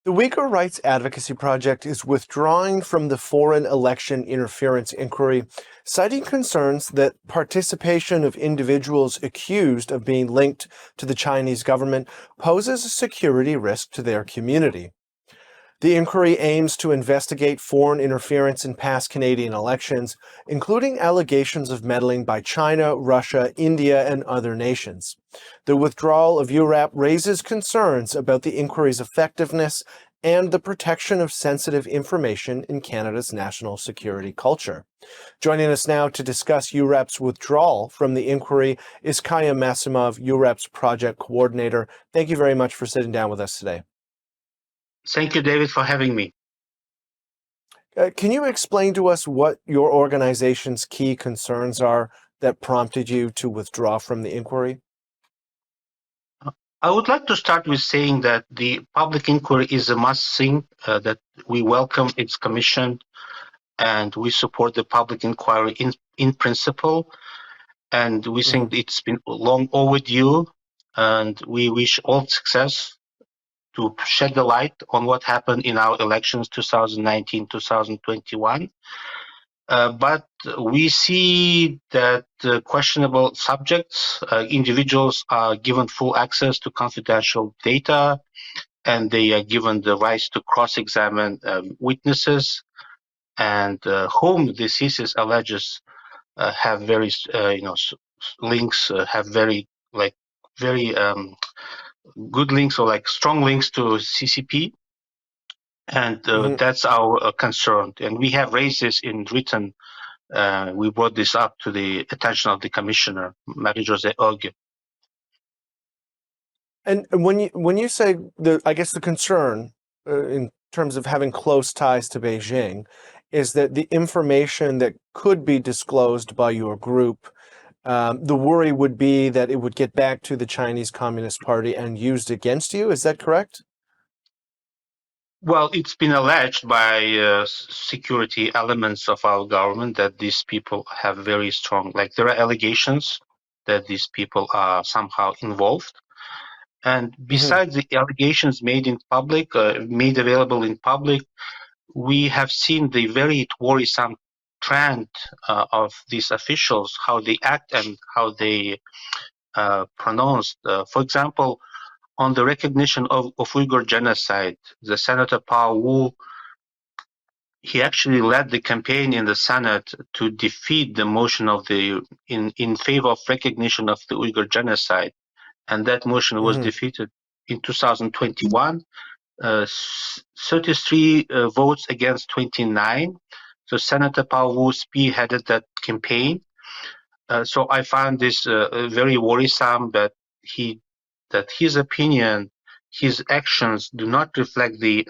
The Uyghur Rights Advocacy Project is withdrawing from the foreign election interference inquiry, citing concerns that participation of individuals accused of being linked to the Chinese government poses a security risk to their community. The inquiry aims to investigate foreign interference in past Canadian elections, including allegations of meddling by China, Russia, India, and other nations. The withdrawal of URAP raises concerns about the inquiry's effectiveness and the protection of sensitive information in Canada's national security culture. Joining us now to discuss URAP's withdrawal from the inquiry is Kayum Masimov, URAP's project coordinator. Thank you very much for sitting down with us today. Thank you, David, for having me. Can you explain to us what your organization's key concerns are that prompted you to withdraw from the inquiry? I would like to start with saying that the public inquiry is a must thing, that we welcome its commission and we support the public inquiry in principle. And we think it's been long overdue, and we wish all success to shed the light on what happened in our elections 2019-2021. But we see that questionable subjects, individuals are given full access to confidential data, and they are given the rights to cross-examine witnesses, and whom the thesis alleges have very, links, have very good links or strong links to CCP, and that's our concern. And we have raised this in written. We brought this up to the attention of the commissioner, Marie-Josée Uyghur. And when you say I guess the concern in terms of having close ties to Beijing is that the information that could be disclosed by your group, the worry would be that it would get back to the Chinese Communist Party and used against you. Is that correct? Well, it's been alleged by security elements of our government that these people have very strong, there are allegations that these people are somehow involved. And besides the allegations made in public, made available in public, we have seen the very worrisome trend of these officials, how they act and how they pronounce. For example, on the recognition of Uyghur genocide, the Senator Pao Wu, he actually led the campaign in the Senate to defeat the motion of in favor of recognition of the Uyghur genocide, and that motion was defeated in 2021. 33 votes against 29. So Senator Pao Wu spearheaded that campaign. So I found this very worrisome that his opinion, his actions do not reflect the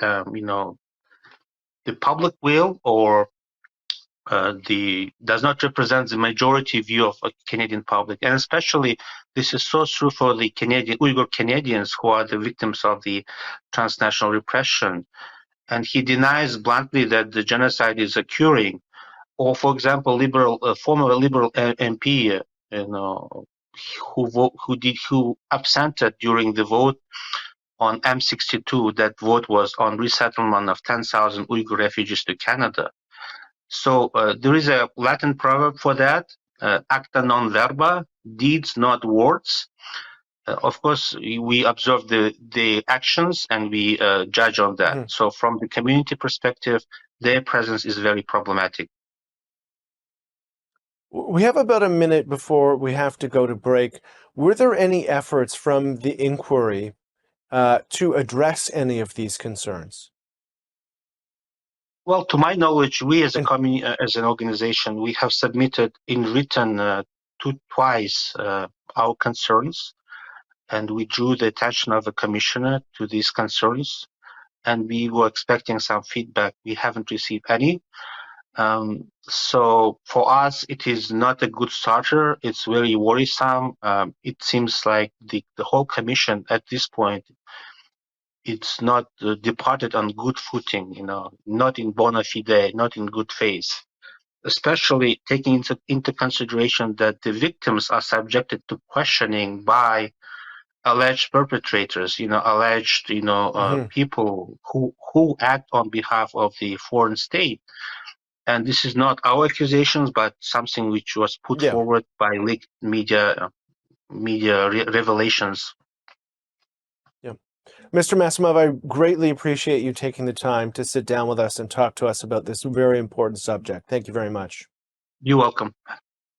public will, or does not represent the majority view of a Canadian public. And especially this is so true for the Uyghur Canadians who are the victims of the transnational repression. And he denies bluntly that the genocide is occurring. Or, for example, former Liberal MP, who absented during the vote on M62. That vote was on resettlement of 10,000 Uyghur refugees to Canada. So there is a Latin proverb for that: "Acta non verba," deeds, not words. Of course, we observe the actions and we judge on that. So, from the community perspective, their presence is very problematic. We have about a minute before we have to go to break. Were there any efforts from the inquiry to address any of these concerns? Well, to my knowledge, we as an organization, we have submitted in written twice our concerns, and we drew the attention of the commissioner to these concerns, and we were expecting some feedback. We haven't received any. So for us, it is not a good starter. It's very worrisome. It seems like the whole commission at this point, it's not departed on good footing, not in bona fide, not in good faith, especially taking into consideration that the victims are subjected to questioning by alleged perpetrators, alleged, Hmm. people who act on behalf of the foreign state. And this is not our accusations, but something which was put Yeah. forward by leaked media revelations. Yeah. Mr. Masimov, I greatly appreciate you taking the time to sit down with us and talk to us about this very important subject. Thank you very much. You're welcome.